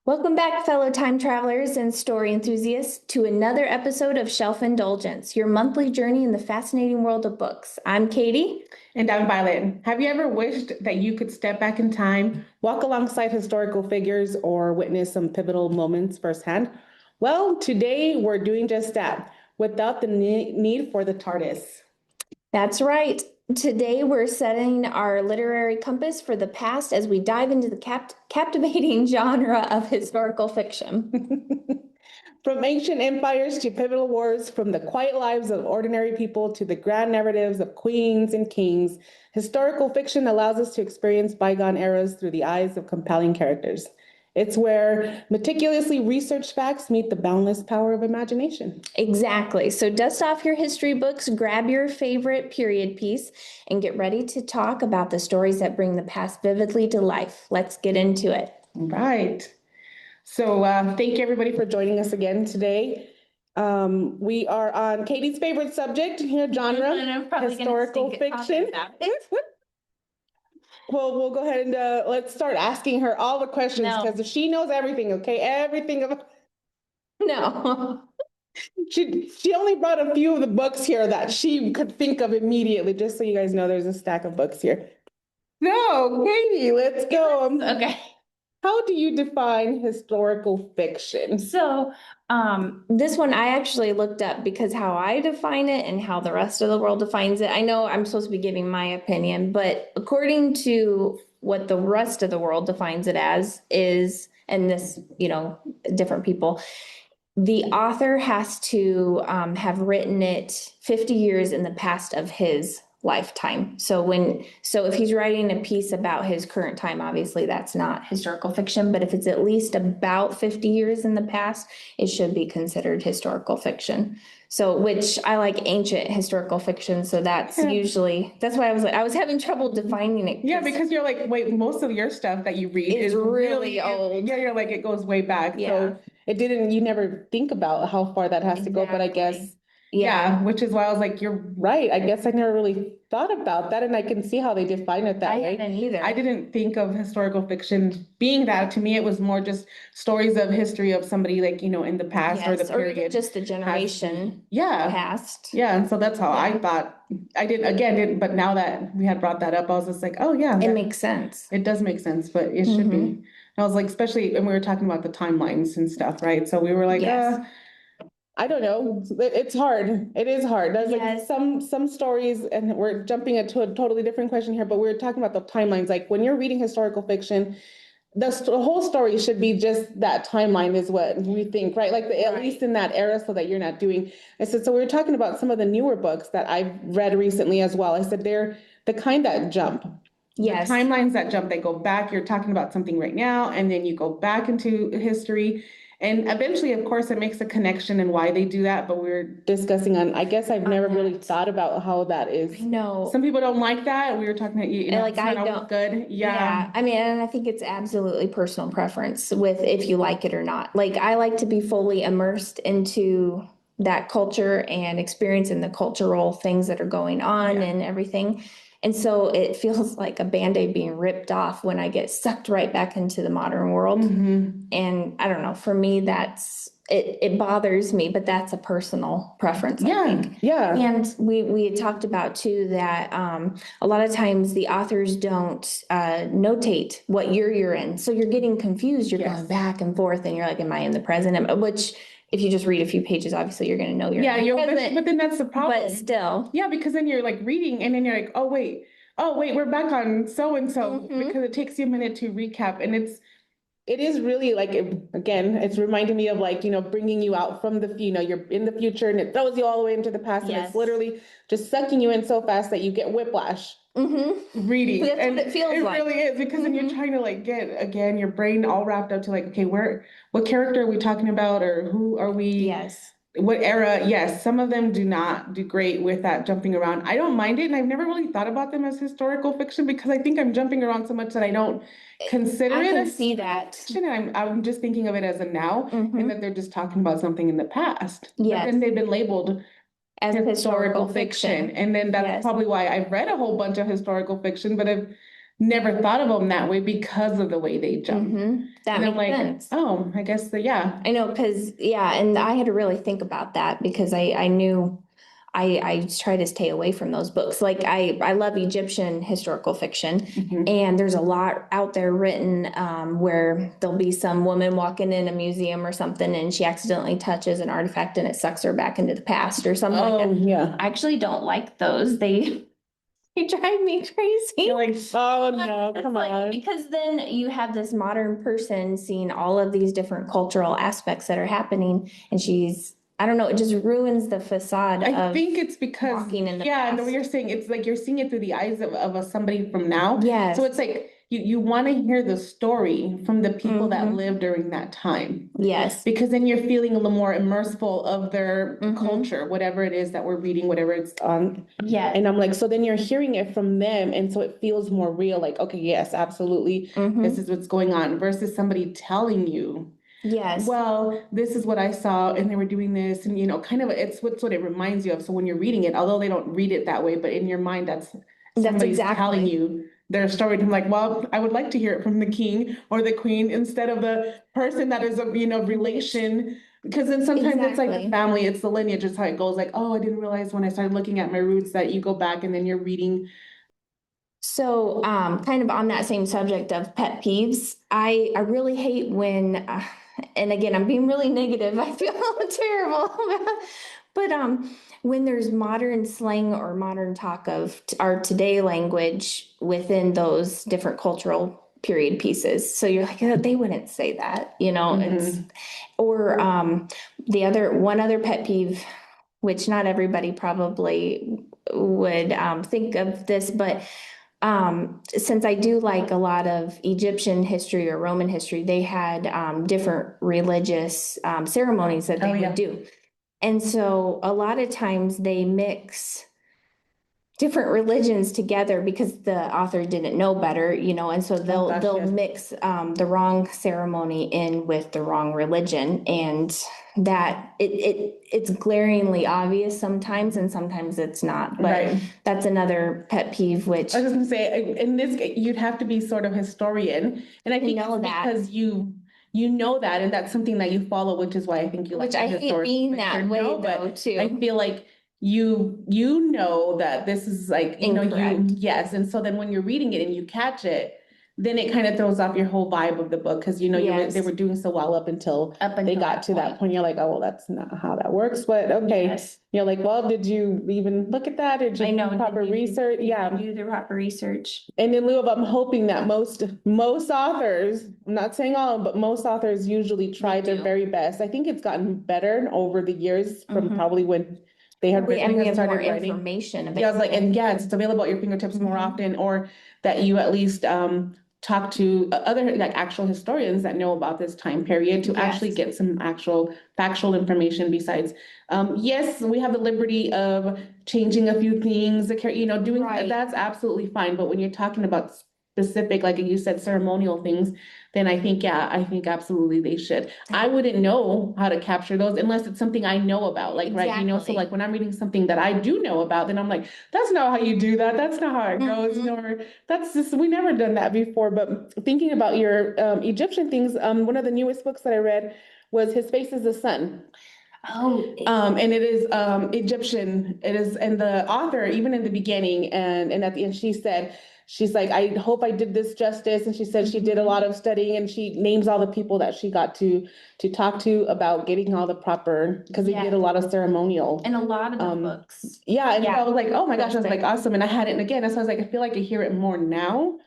Welcome back, fellow time travelers and story enthusiasts, to another episode of Shelf Indulgence, your monthly journey in the fascinating world of books. I'm Katie. And I'm Violet. Have you ever wished that you could step back in time, walk alongside historical figures, or witness some pivotal moments firsthand? Well, today we're doing just that without the need for the TARDIS. That's right. Today we're setting our literary compass for the past as we dive into the captivating genre of historical fiction. From ancient empires to pivotal wars, from the quiet lives of ordinary people to the grand narratives of queens and kings, historical fiction allows us to experience bygone eras through the eyes of compelling characters. It's where meticulously researched facts meet the boundless power of imagination. Exactly. So dust off your history books, grab your favorite period piece, and get ready to talk about the stories that bring the past vividly to life. Let's get into it. Right. So thank you everybody for joining us again today. We are on Katie's favorite subject here, genre, historical fiction. Well, we'll go ahead and let's start asking her all the questions because she knows everything, okay? Everything about. No. She only brought a few of the books here that she could think of immediately, just so you guys know there's a stack of books here. So, Katie, let's go. Okay. How do you define historical fiction? So, this one I actually looked up because how I define it and how the rest of the world defines it. I know I'm supposed to be giving my opinion, but according to what the rest of the world defines it as is, and this, different people, the author has to have written it 50 years in the past of his lifetime. So if he's writing a piece about his current time, obviously that's not historical fiction, but if it's at least about 50 years in the past, it should be considered historical fiction. So, which I like ancient historical fiction, so that's usually, that's why I was having trouble defining it. Yeah, because you're like, wait, most of your stuff that you read is really old. Yeah, you're like, it goes way back. Yeah. So you never think about how far that has to go, but I guess. Yeah, which is why I was like, you're right. I guess I never really thought about that, and I can see how they define it that way. I didn't either. I didn't think of historical fiction being that. To me, it was more just stories of history of somebody like, in the past or the period. Or just the generation past. Yeah, and so that's how I thought. I didn't, but now that we had brought that up, I was just like, oh yeah. It makes sense. It does make sense, but it should be. And I was like, especially when we were talking about the timelines and stuff, right? So we were like, I don't know. It's hard. It is hard. There's like some stories, and we're jumping into a totally different question here, but we're talking about the timelines. Like when you're reading historical fiction, the whole story should be just that timeline is what we think, right? Like at least in that era, so that you're not doing. I said, so we were talking about some of the newer books that I've read recently as well. I said they're the kind that jump. Yes. The timelines that jump, they go back. You're talking about something right now, and then you go back into history. And eventually, of course, it makes a connection and why they do that. But we're discussing I guess I've never really thought about how that is. No. Some people don't like that. We were talking about, like, I don't. Good. Yeah. I mean, and I think it's absolutely personal preference with if you like it or not. Like, I like to be fully immersed into that culture and experiencing the cultural things that are going on and everything. And so it feels like a Band-Aid being ripped off when I get sucked right back into the modern world. And I don't know, for me, it bothers me, but that's a personal preference, I think. Yeah. And we had talked about too that a lot of times the authors don't notate what year you're in. So you're getting confused. You're going back and forth and you're like, am I in the present? Which if you just read a few pages, obviously you're going to know you're in the present. But then that's the problem. But still. Yeah, because then you're like reading and then you're like, oh wait, we're back on so-and-so because it takes you a minute to recap. And it is really like, again, it's reminding me of like, bringing you out from you're in the future and it throws you all the way into the past. And it's literally just sucking you in so fast that you get whiplash reading. That's what it feels like. It really is, because then you're trying to like get, again, your brain all wrapped up to like, okay, what character are we talking about, or who are we? Yes. What era? Yes, some of them do not do great with that jumping around. I don't mind it, and I've never really thought about them as historical fiction because I think I'm jumping around so much that I don't consider it as see that fiction, and I'm just thinking of it as a now, and that they're just talking about something in the past. Yes. But then they've been labeled as historical fiction, and then that's probably why I've read a whole bunch of historical fiction, but never thought of them that way because of the way they jump. That And I'm makes like, sense. oh, I guess yeah. I know, because yeah, and I had to really think about that because I knew I try to stay away from those books. Like I love Egyptian historical fiction, Mhm. and there's a lot out there written where there'll be some woman walking in a museum or something, and she accidentally touches an artifact and it sucks her back into the past or something like Oh, that. yeah. I actually don't like those. They drive me crazy. You're like, oh no, It's come like, on. because then you have this modern person seeing all of these different cultural aspects that are happening, and I don't know, it just ruins the facade I of think it's because, walking in the yeah, and the way past. you're saying, it's like you're seeing it through the eyes of somebody from now. Yes. So it's like you want to hear the story from the people that Mhm. lived during that time. Yes. Because then you're feeling a little more immerseful of their Mhm. culture, whatever it is that we're reading, whatever it's on. Yes. And I'm like, so then you're hearing it from them, and so it feels more real, like, okay, yes, absolutely, this is what's going on, versus somebody telling you, Yes. well, this is what I saw, and they were doing this, and kind of it's what it reminds you of. So when you're reading it, although they don't read it that way, but in your mind, that's somebody's telling exactly. you their story. I'm like, well, I would like to hear it from the king or the queen instead of the person that is a relation. Because then sometimes it's like the Exactly. family, it's the lineage, it's how it goes. Like, oh, I didn't realize when I started looking at my roots that you go back and then you're reading. So, kind of on that same subject of pet peeves, I really hate when, and again, I'm being really negative. I feel terrible, but when there's modern slang or modern talk of our today language within those different cultural period pieces, so you're like, they wouldn't say that, it's or the other one other pet peeve, which not everybody probably would think of this, but since I do like a lot of Egyptian history or Roman history, they had different religious ceremonies that they would do. And so a lot of times they mix different religions together because the author didn't know better, and so they'll mix the wrong ceremony in with the wrong religion, and that it's glaringly obvious sometimes, and sometimes it's not. But that's another pet peeve, which I was just gonna say, in this, you'd have to be sort of historian, and I think it's because you know that, and that's something that you follow, which is why I think you like which I hate being that way though too. I feel like you know that this is like, Incorrect. yes, and so then when you're reading it and you catch it, then it kind of throws off your whole vibe of the book, because they were doing so well up until they got to that point. You're like, oh well, that's not how that works, but okay. You're like, well, did you even look at that, or did you do proper research? Yeah, do the proper research. and in lieu of, I'm hoping that most authors, I'm not saying all of them, but most authors usually try their very best. I think it's gotten better over the years from probably when they had And we have started more writing. information Yeah, I was like, available. and yeah, it's available at your fingertips more often, or that you at least talk to other like actual historians that know about this time period to actually get some actual factual information besides, yes, we have the liberty of changing a few things, doing that's absolutely fine. But when you're talking about specific, like you said, ceremonial things, then I think absolutely they should. I wouldn't know how to capture those unless it's something I know about, like, right, so like when I'm reading something that I do know about, then I'm like, that's not how you do that. That's not how it goes. Or that's just, we never done that before. But thinking about your Egyptian things, one of the newest books that I read was His Face is the Sun. Oh, and it is Egyptian. It is, and the author, even in the beginning and at the end, she's like, I hope I did this justice. And she said she did a lot of studying, and she names all the people that she got to talk to about getting all the proper, because they did a lot of ceremonial. and a lot of the books. Yeah, and so I was like, oh my gosh, I was like, awesome. And I had it again. So I was like, I feel like I hear it more now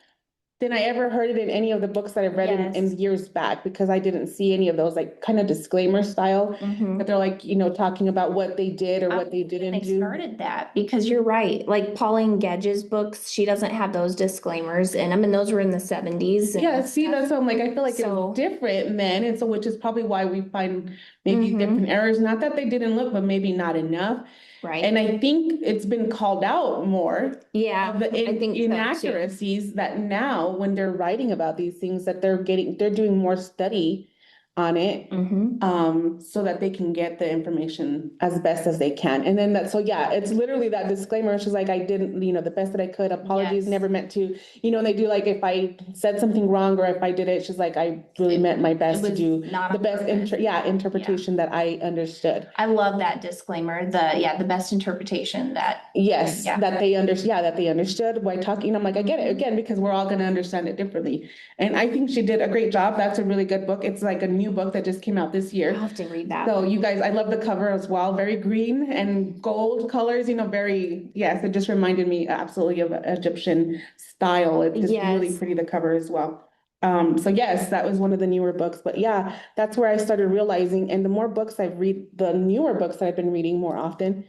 than I ever heard it in any of the books that I've read in years back, because I didn't see any of those like kind of disclaimer style that they're like, talking about what they did or what they didn't do. They started that because you're right. Like Pauline Gedge's books, she doesn't have those disclaimers in them, and those were in the 70s. Yeah, see, that's what I'm like, I feel like it was different then, and so which is probably why we find maybe different errors. Not that they didn't look, but maybe not enough. Right. And I think it's been called out more. Yeah, of the I think so, inaccuracies that now when they're writing about these things that they're doing more study on it. So that they can get the information as best as they can. And then so yeah, it's literally that disclaimer. She's like, I didn't, the best that I could, apologies, Yes. never meant to, and they do like, if I said something wrong or if I did it, she's like, I really meant my best to do the best interpretation that I understood. I love that disclaimer, the best interpretation that. Yes, that they understood by talking. I'm like, I get it, again, because we're all going to understand it differently. And I think she did a great job. That's a really good book. It's like a new book that just came out this year. I'll have to read that. So you guys, I love the cover as well. Very green and gold colors, yes, it just reminded me absolutely of Egyptian style. It's just really pretty, the cover as well. So yes, that was one of the newer books, but yeah, that's where I started realizing, and the more books I've read, the newer books that I've been reading more often,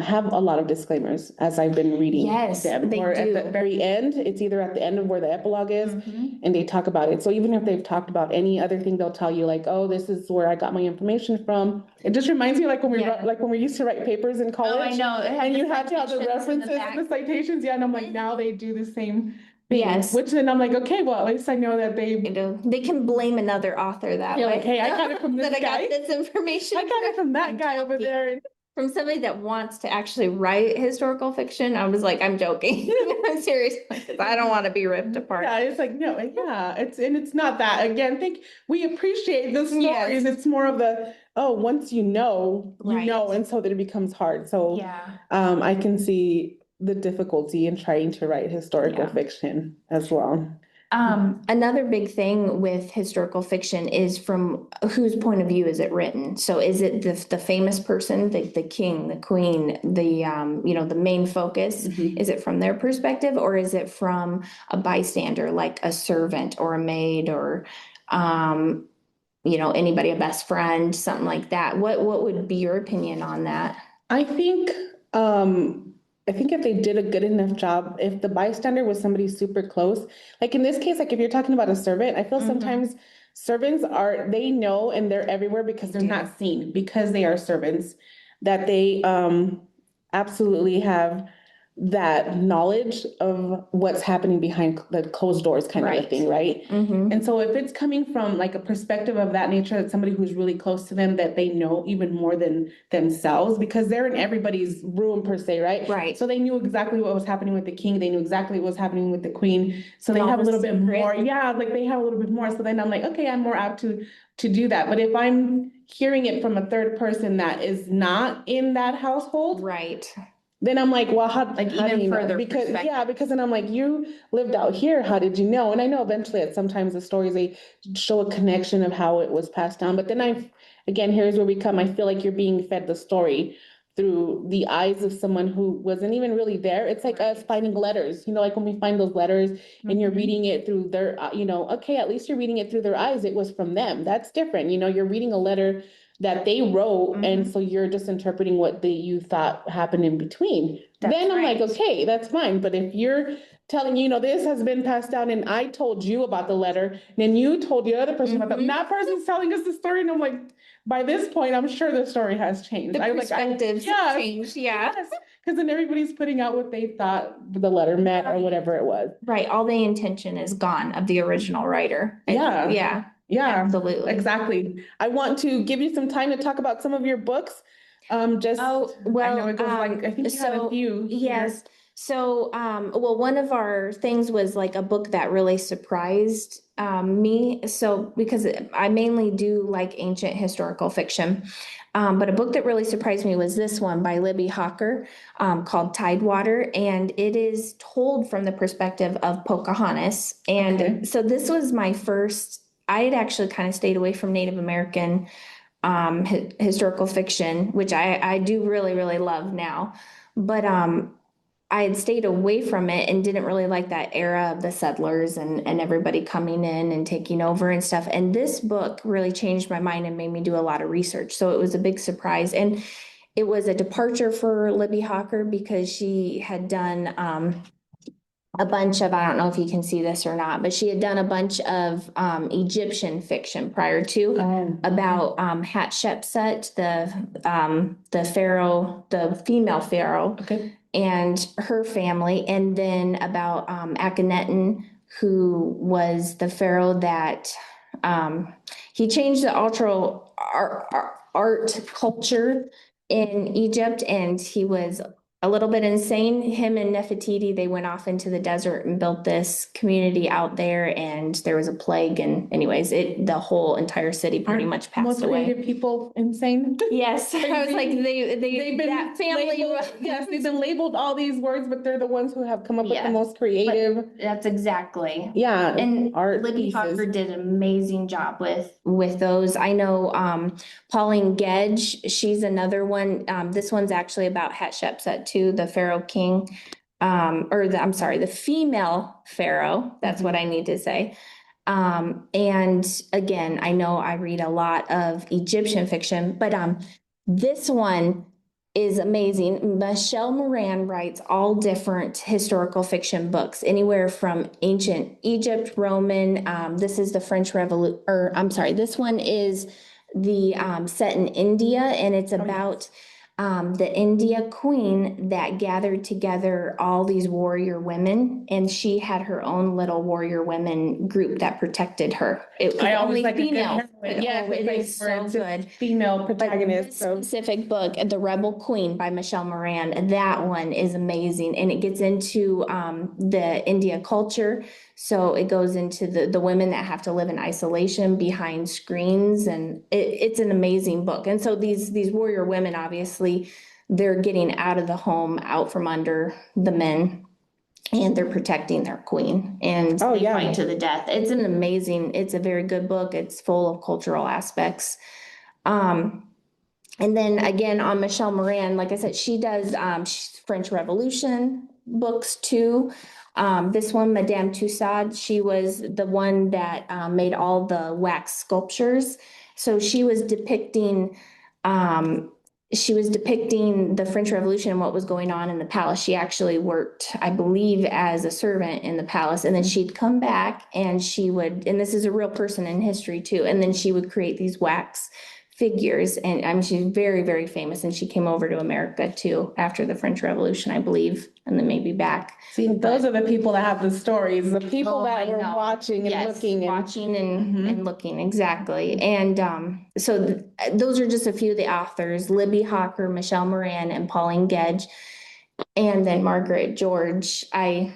have a lot of disclaimers as I've been reading them. Or at the very end, it's either at the end of where the epilogue is, and they talk about it. So even if they've talked about any other thing, they'll tell you like, oh, this is where I got my information from. It just reminds me like when we used to write papers in college. Oh, I know. And you had to have the references and the citations. Yeah, and I'm like, now they do the same thing. Yes. Which then I'm like, okay, well, at least I know that they can blame another author that way. Like, hey, I got it from this that guy. I got this information. I got it from that guy over there. From somebody that wants to actually write historical fiction, I was like, I'm joking. I'm serious, because I don't want to be ripped apart. Yeah, it's like, no, yeah, it's not that. Again, we appreciate the stories. Yes. It's more of once you know, and so that it becomes hard. So I can see the difficulty in trying to write historical fiction as well. Another big thing with historical fiction is from whose point of view is it written? So is it the famous person, the king, the queen, the main focus? Is it from their perspective, or is it from a bystander, like a servant or a maid, or anybody, a best friend, something like that? What would be your opinion on that? I think if they did a good enough job, if the bystander was somebody super close, like in this case, like if you're talking about a servant, I feel sometimes servants they know, and they're everywhere because they're not seen, because they are servants, that they absolutely have that knowledge of what's happening behind the closed doors kind of a thing, right? And so if it's coming from like a perspective of that nature, that somebody who's really close to them, that they know even more than themselves, because they're in everybody's room per se, right? Right. So they knew exactly what was happening with the king. They knew exactly what was happening with the queen. So they have a little bit more. Yeah, like they have a little bit more. So then I'm like, okay, I'm more apt to do that. But if I'm hearing it from a third person that is not in that household, right, then I'm like, well, how do you know? Because then I'm like, you lived out here. How did you know? And I know eventually sometimes the stories, they show a connection of how it was passed down. But then again, here's where we come. I feel like you're being fed the story through the eyes of someone who wasn't even really there. It's like us finding letters, like when we find those letters and you're reading it through their, okay, at least you're reading it through their eyes. It was from them. That's different. You're reading a letter that they wrote, and so you're just interpreting what you thought happened in between. Then I'm like, okay, that's fine. But if you're telling, this has been passed down, and I told you about the letter, and then you told the other person about that, and that person's telling us the story, and I'm like, by this point, I'm sure the story has changed. The perspectives changed, because then everybody's putting out what they thought the letter meant or whatever it was. Right, all the intention is gone of the original writer. Yeah, absolutely. Exactly. I want to give you some time to talk about some of your books. I know it goes I think you had a few. Yes. Here. So, one of our things was like a book that really surprised me. So, because I mainly do like ancient historical fiction. But a book that really surprised me was this one by Libby Hawker, called Tidewater. And it is told from the perspective of Pocahontas. And so this was my first. I had actually kind of stayed away from Native American historical fiction, which I do really, really love now. But I had stayed away from it and didn't really like that era of the settlers and everybody coming in and taking over and stuff. And this book really changed my mind and made me do a lot of research. So it was a big surprise. And it was a departure for Libby Hawker, because she had done a bunch of, I don't know if you can see this or not, but she had done a bunch of Egyptian fiction prior to about Hatshepsut, the pharaoh, the female pharaoh, and her family, and then about Akhenaten, who was the pharaoh that He changed the art culture in Egypt, and he was a little bit insane. Him and Nefertiti, they went off into the desert and built this community out there, and there was a plague, and anyways, the whole entire city pretty much passed Most away. creative people insane. Yes, I was like, they've been that family. Yes, they've been labeled all these words, but they're the ones who have come up with the Yes, most creative. That's exactly. Yeah, And art Libby pieces. Hawker did an amazing job with those. I know Pauline Gedge, she's another one. This one's actually about Hatshepsut too, the Pharaoh king. I'm sorry, the female pharaoh. That's what I need to say. And again, I know I read a lot of Egyptian fiction, but this one is amazing. Michelle Moran writes all different historical fiction books, anywhere from ancient Egypt, Roman. This is the French Revolution, or I'm sorry, this one is the set in India, and it's about the India queen that gathered together all these warrior women, and she had her own little warrior women group that protected her. It was only female. Yeah, it is so good. Female protagonist. This specific book, The Rebel Queen by Michelle Moran, that one is amazing, and it gets into the India culture. So it goes into the women that have to live in isolation behind screens, and it's an amazing book. And so these warrior women, obviously, they're getting out of the home, out from under the men, and they're protecting their queen, and they fight to the death. It's a very good book. It's full of cultural aspects. And then again on Michelle Moran, like I said, she does French Revolution books too. This one, Madame Tussaud, she was the one that made all the wax sculptures. So she was depicting the French Revolution and what was going on in the palace. She actually worked, I believe, as a servant in the palace, and then she'd come back and and this is a real person in history too, and then she would create these wax figures. And she's very, very famous, and she came over to America too after the French Revolution, I believe, and then maybe back. See, those are the people that have the stories, the people that were watching and looking. Watching and looking, exactly. And so those are just a few of the authors: Libby Hawker, Michelle Moran, and Pauline Gedge. And then Margaret George. I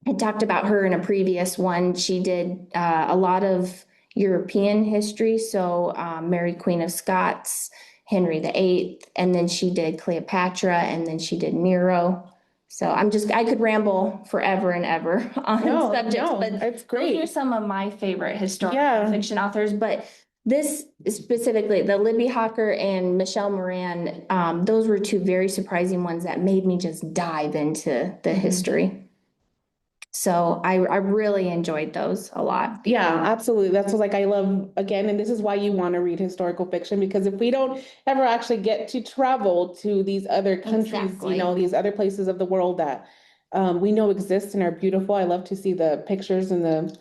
had talked about her in a previous one. She did a lot of European history, so Mary Queen of Scots, Henry VIII, and then she did Cleopatra, and then she did Nero. So I could ramble forever and ever on subjects, but it's great. Those are some of my favorite historical fiction authors. But this specifically, the Libby Hawker and Michelle Moran, those were two very surprising ones that made me just dive into the history. So I really enjoyed those a lot. Yeah, absolutely. That's what I love again. And this is why you want to read historical fiction, because if we don't ever actually get to travel to these other countries, these other places of the world that we know exist and are beautiful. I love to see the pictures and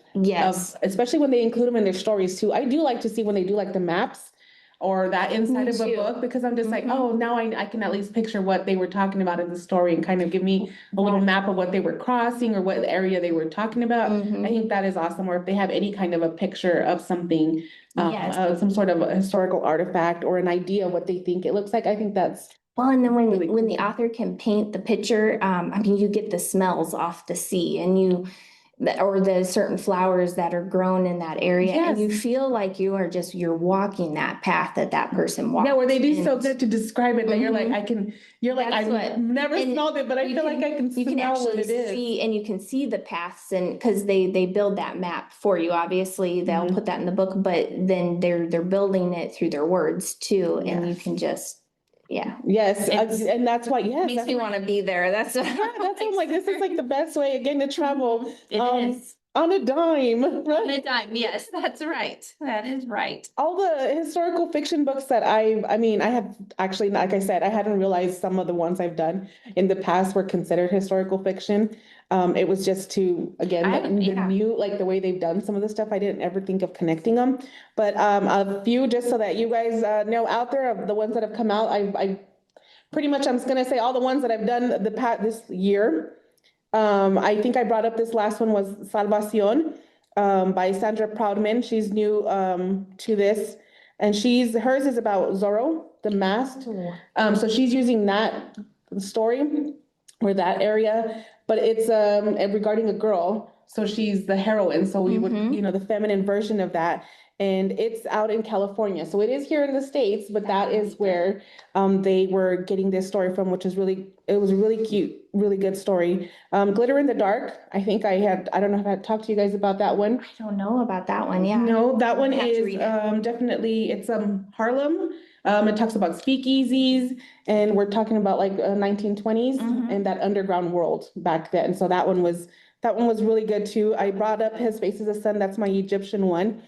especially when they include them in their stories too. I do like to see when they do the maps or that inside of a book, because I'm just oh, now I can at least picture what they were talking about in the story and kind of give me a little map of what they were crossing or what area they were talking about. I think that is awesome. Or if they have any kind of a picture of something, some sort of a historical artifact or an idea of what they think it looks like, I think that's well, and then when the author can paint the picture, you get the smells off the sea, and or the certain flowers that are grown in that area, and you feel like you're walking that path that person walked. Yeah, where they do so good to describe it that you're like, I've never smelled it, but I feel like I can smell what it is. And you can see the paths, and because they build that map for you. Obviously, they'll put that in the book, but then they're building it through their words too, and you can just. Yeah. Yes. And that's why, makes me want to be there. That's I'm like, this is the best way again to travel. It is. On a dime. Right? On a dime. Yes, that's right. That is right. All the historical fiction books that I have actually, like I said, I hadn't realized some of the ones I've done in the past were considered historical fiction. It was just the new, the way they've done some of the stuff, I didn't ever think of connecting them. But a few, just so that you guys know out there, of the ones that have come out, I pretty much, I'm just going to say all the ones that I've done this year. I think I brought up this last one was Salvacion. by Sandra Proudman. She's new to this, and hers is about Zorro, the Masked. So she's using that story or that area, but it's regarding a girl. So she's the heroine. So we would, the feminine version of that. And it's out in California. So it is here in the States, but that is where they were getting this story from, which is it was a really cute, really good story. Glitter in the Dark. I think I don't know if I had talked to you guys about that one. I don't know about that one. Yeah. No, that one is definitely, it's Harlem. It talks about speakeasies, and we're talking about like 1920s and that underground world back then. So that one was really good too. I brought up His Face is the Sun. That's my Egyptian one.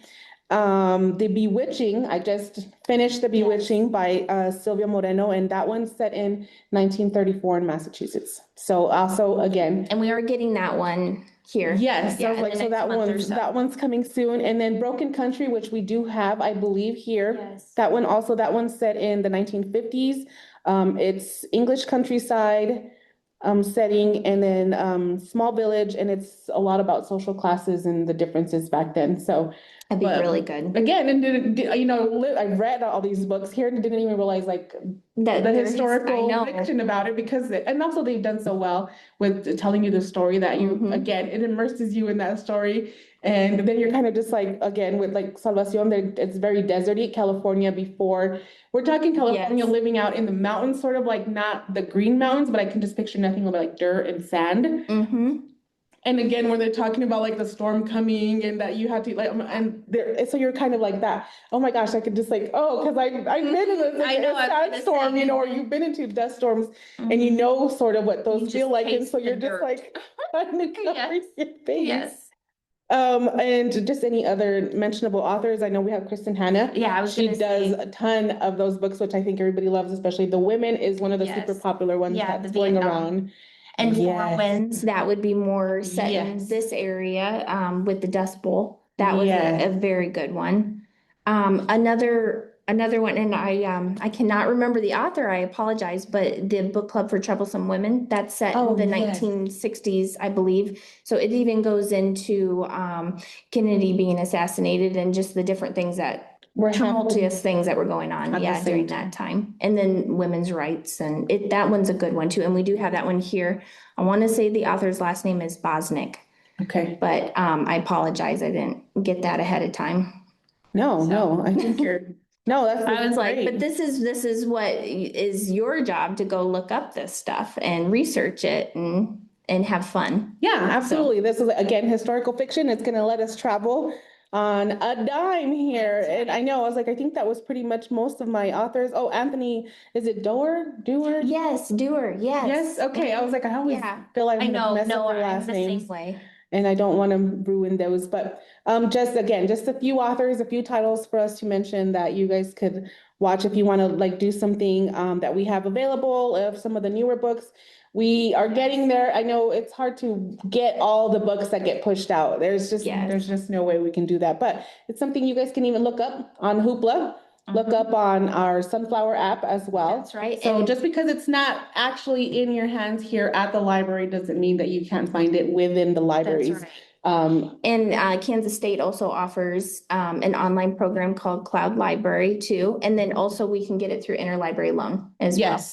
The Bewitching, I just finished The Bewitching by Sylvia Moreno, and that one's set in 1934 in Massachusetts. So also again, and we are getting that one here. Yes, so like so that one's coming soon, and then Broken Country, which we do have, I believe, here. Yes. That one's set in the 1950s. It's English countryside setting, and then small village, and it's a lot about social classes and the differences back then. So that'd be really good. Again, and I read all these books here and didn't even realize like that the historical fiction about it, because and also they've done so well with telling you the story that you again, it immerses you in that story. And then you're kind of just like, again, with like Salvacion, it's very deserty California before. We're talking California living out in the mountains, sort of like not the green mountains, but I can just picture nothing but like dirt and sand. And again, when they're talking about like the storm coming and that you had to like, and so you're kind of like that. Oh my gosh, I could just like, because I've been in a sandstorm, or you've been into dust storms, and you know sort of what those feel like, and so you're just like trying to cover your face. Yes. And just any other mentionable authors. I know we have Kristen Hanna. Yeah, she does a ton of those books, which I think everybody loves, especially The Women is one of the super popular ones that's going around. And Four Winds, that would be more set in this area with the Dust Bowl. That was a very good one. Another one, and I cannot remember the author, I apologize, but the Book Club for Troublesome Women, that's set in the 1960s, I believe. So it even goes into Kennedy being assassinated and just the different things that tumultuous things that were going on during that time, and then women's rights, and that one's a good one too, and we do have that one here. I want to say the author's last name is Bosnick, but I apologize, I didn't get that ahead of time. No, I think that's I was great. like, but this is what is your job, to go look up this stuff and research it and have fun. Yeah, absolutely. This is again historical fiction. It's going to let us travel on a dime here. And I know, I was like, I think that was pretty much most of my authors. Oh, Anthony, is it Dewar? Yes, Dewar, yes. Yes, okay. I was like, I always feel like I'm gonna mess up their last names. And I don't want to ruin those. But just a few authors, a few titles for us to mention that you guys could watch if you want to like do something that we have available of some of the newer books. We are getting there. I know it's hard to get all the books that get pushed out. There's just no way we can do that. But it's something you guys can even look up on Hoopla. Look up on our Sunflower app as well. That's right. So just because it's not actually in your hands here at the library doesn't mean that you can't find it within the libraries. That's right. And Kansas State also offers an online program called Cloud Library too. And then also we can get it through interlibrary loan as well.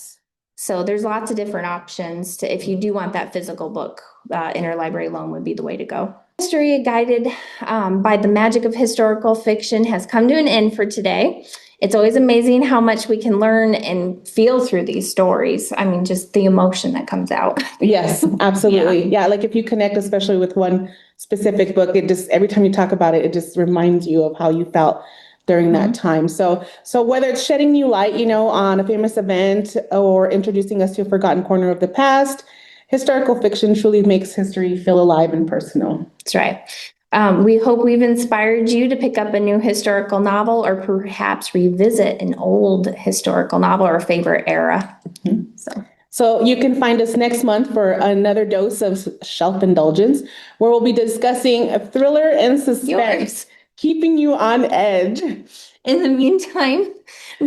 So there's lots of different options if you do want that physical book, interlibrary loan would be the way to go. History guided by the magic of historical fiction has come to an end for today. It's always amazing how much we can learn and feel through these stories. I mean, just the emotion that comes out. Yes, absolutely. Yeah, like if you connect, especially with one specific book, it just, every time you talk about it, it just reminds you of how you felt during that time. So whether it's shedding new light, on a famous event or introducing us to a forgotten corner of the past, historical fiction truly makes history feel alive and personal. That's right. We hope we've inspired you to pick up a new historical novel or perhaps revisit an old historical novel or favorite era. So you can find us next month for another dose of Shelf Indulgence, where we'll be discussing a thriller and suspense, keeping you on edge. In the meantime,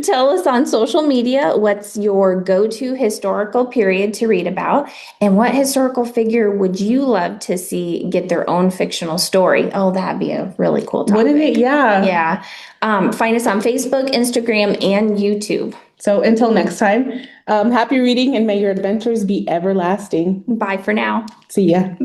tell us on social media what's your go-to historical period to read about, and what historical figure would you love to see get their own fictional story? Oh, that'd be a really cool topic. Wouldn't it? Yeah. Yeah. Find us on Facebook, Instagram, and YouTube. So until next time, happy reading and may your adventures be everlasting. Bye for now. See ya.